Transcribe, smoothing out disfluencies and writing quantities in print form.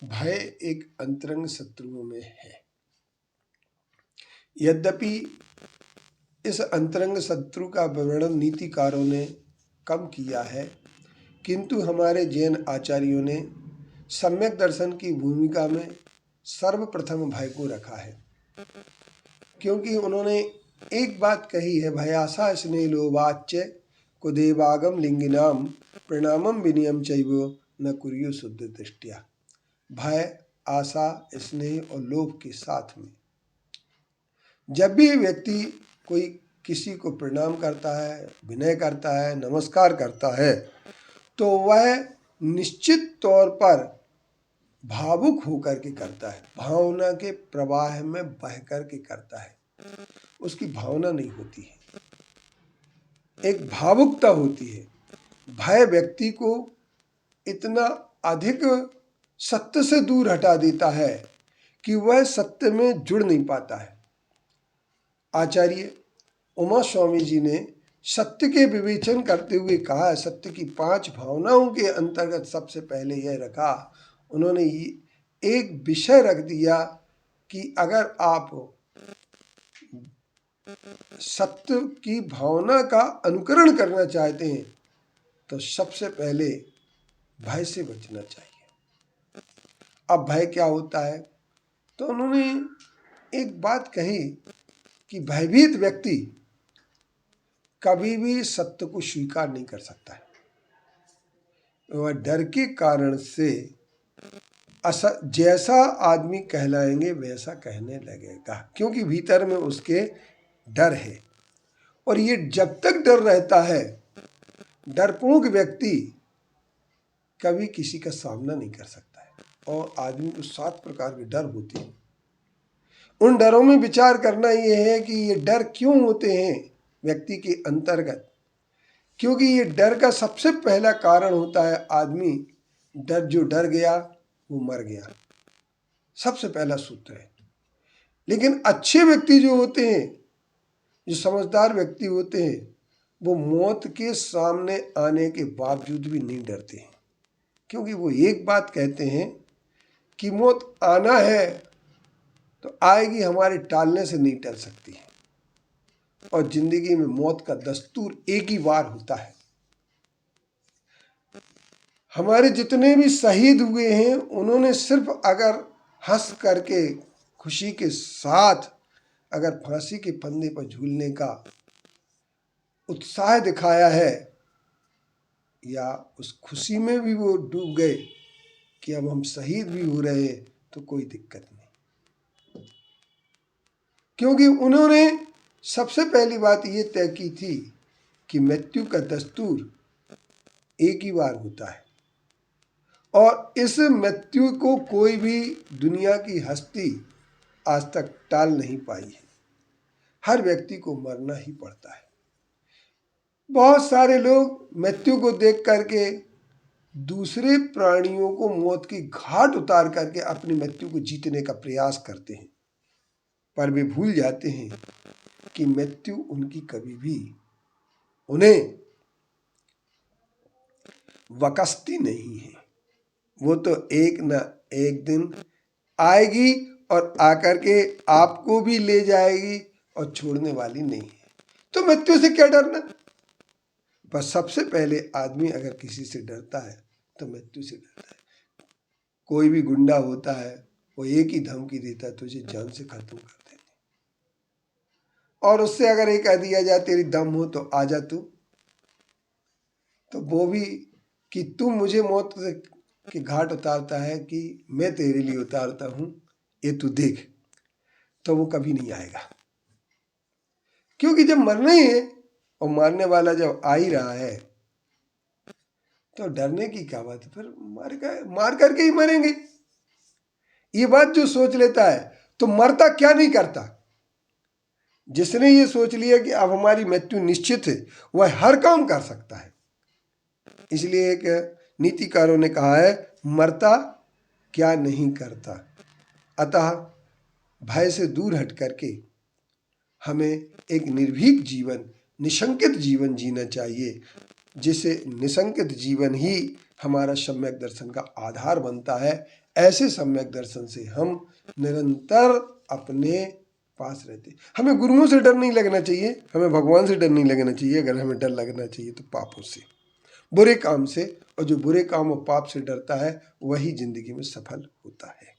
भय एक अंतरंग शत्रुओं में है। यद्यपि इस अंतरंग शत्रु का वर्णन नीतिकारों ने कम किया है, किंतु हमारे जैन आचार्यों ने सम्यक दर्शन की भूमिका में सर्वप्रथम भय को रखा है, क्योंकि उन्होंने एक बात कही है, भयासा स्नेलोवाच्य कुदेवागम लिंगिनाम प्रणामम विनियम चैव न कुर्यो शुद्ध दृष्टिया। भय, आशा, स्नेह और लोभ के साथ में जब भी व्यक्ति कोई किसी को प्रणाम करता है, विनय करता है, नमस्कार करता है, तो वह निश्चित तौर पर भावुक होकर के करता है, भावना के प्रवाह में बह कर के करता है। उसकी भावना नहीं होती है, एक भावुकता होती है। भय व्यक्ति को इतना अधिक सत्य से दूर हटा देता है कि वह सत्य में जुड़ नहीं पाता है। आचार्य उमा स्वामी जी ने सत्य के विवेचन करते हुए कहा, सत्य की 5 भावनाओं के अंतर्गत सबसे पहले यह रखा, उन्होंने एक विषय रख दिया कि अगर आप सत्य की भावना का अनुकरण करना चाहते हैं तो सबसे पहले भय से बचना चाहिए। अब भय क्या होता है, तो उन्होंने एक बात कही कि भयभीत व्यक्ति कभी भी सत्य को स्वीकार नहीं कर सकता है। वह डर के कारण से जैसा आदमी कहलाएंगे वैसा कहने लगेगा, क्योंकि भीतर में उसके डर है। और ये जब तक डर रहता है, डरपोक व्यक्ति कभी किसी का सामना नहीं कर सकता है। और आदमी को 7 प्रकार के डर होते हैं। उन डरों में विचार करना यह है कि ये डर क्यों होते हैं व्यक्ति के अंतर्गत, क्योंकि ये डर का सबसे पहला कारण होता है आदमी जो डर गया वो मर गया, सबसे पहला सूत्र है। लेकिन अच्छे व्यक्ति जो होते हैं, जो समझदार व्यक्ति होते हैं, वो मौत के सामने आने के बावजूद भी नहीं डरते हैं, क्योंकि वो एक बात कहते हैं कि मौत आना है तो आएगी, हमारे टालने से नहीं टल सकती है। और जिंदगी में मौत का दस्तूर एक ही बार होता है। हमारे जितने भी शहीद हुए हैं, उन्होंने सिर्फ अगर हंस करके खुशी के साथ अगर फांसी के फंदे पर झूलने का उत्साह दिखाया है, या उस खुशी में भी वो डूब गए कि अब हम शहीद भी हो रहे हैं, तो कोई दिक्कत नहीं, क्योंकि उन्होंने सबसे पहली बात ये तय की थी कि मृत्यु का दस्तूर एक ही बार होता है। और इस मृत्यु को कोई भी दुनिया की हस्ती आज तक टाल नहीं पाई है। हर व्यक्ति को मरना ही पड़ता है। बहुत सारे लोग मृत्यु को देख करके दूसरे प्राणियों को मौत की घाट उतार करके अपनी मृत्यु को जीतने का प्रयास करते हैं, पर वे भूल जाते हैं कि मृत्यु उनकी कभी भी उन्हें वकस्ती नहीं है। वो तो एक न एक दिन आएगी और आकर के आपको भी ले जाएगी और छोड़ने वाली नहीं है। तो मृत्यु से क्या डरना। बस सबसे पहले आदमी अगर किसी से डरता है तो मृत्यु से डरता है। कोई भी गुंडा होता है, वो एक ही धमकी देता है, तुझे जान से खत्म कर देंगे। और उससे अगर एक कह दिया जाए तेरी दम हो तो आजा तू, तो वो भी कि तू मुझे मौत के घाट उतारता है कि मैं तेरे लिए उतारता हूं, ये तू देख, तो वो कभी नहीं आएगा। क्योंकि जब मरना ही है और मारने वाला जब आ ही रहा है, तो डरने की क्या बात है। फिर मार करके ही मरेंगे। ये बात जो सोच लेता है तो मरता क्या नहीं करता। जिसने ये सोच लिया कि अब हमारी मृत्यु निश्चित है, वह हर काम कर सकता है। इसलिए एक नीतिकारों ने कहा है, मरता क्या नहीं करता। अतः भय से दूर हट करके हमें एक निर्भीक जीवन, निशंकित जीवन जीना चाहिए, जिसे निशंकित जीवन ही हमारा सम्यक दर्शन का आधार बनता है। ऐसे सम्यक दर्शन से हम निरंतर अपने पास रहते। हमें गुरुओं से डर नहीं लगना चाहिए, हमें भगवान से डर नहीं लगना चाहिए। अगर हमें डर लगना चाहिए तो पापों से, बुरे काम से, और जो बुरे काम और पाप से डरता है वही जिंदगी में सफल होता है।